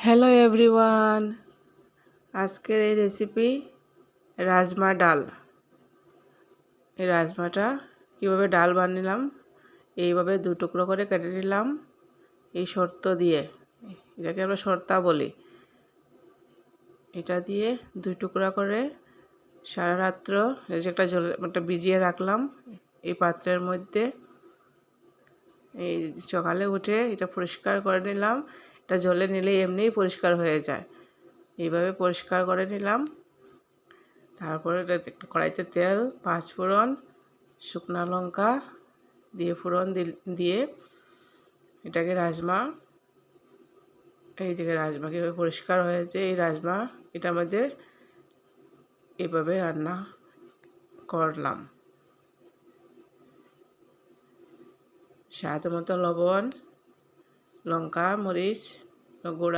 Hello everyone, আজকের এই recipe rajma ডাল। এই রাজমাটা কীভাবে ডাল বানালাম, এইভাবে দু টুকরো করে কেটে নিলাম এই শর্ত দিয়ে, এটাকে আমরা শর্তা বলি। এটা দিয়ে দুই টুকরা করে সারা রাত্র এই যে একটা ভিজিয়ে রাখলাম এই পাত্রের মধ্যে। এই সকালে উঠে এটা পরিষ্কার করে নিলাম। এটা জলে নিলে এমনিই পরিষ্কার হয়ে যায়। এইভাবে পরিষ্কার করে নিলাম। তারপরে একটু কড়াইতে তেল, পাঁচফোড়ন, শুকনো লঙ্কা দিয়ে ফোড়ন দিয়ে এটাকে এই যে রাজমা কীভাবে পরিষ্কার হয়েছে, এই রাজমা এটার মধ্যে এভাবে রান্না করলাম। স্বাদ মতো লবণ, লঙ্কা, মরিচ গুঁড়া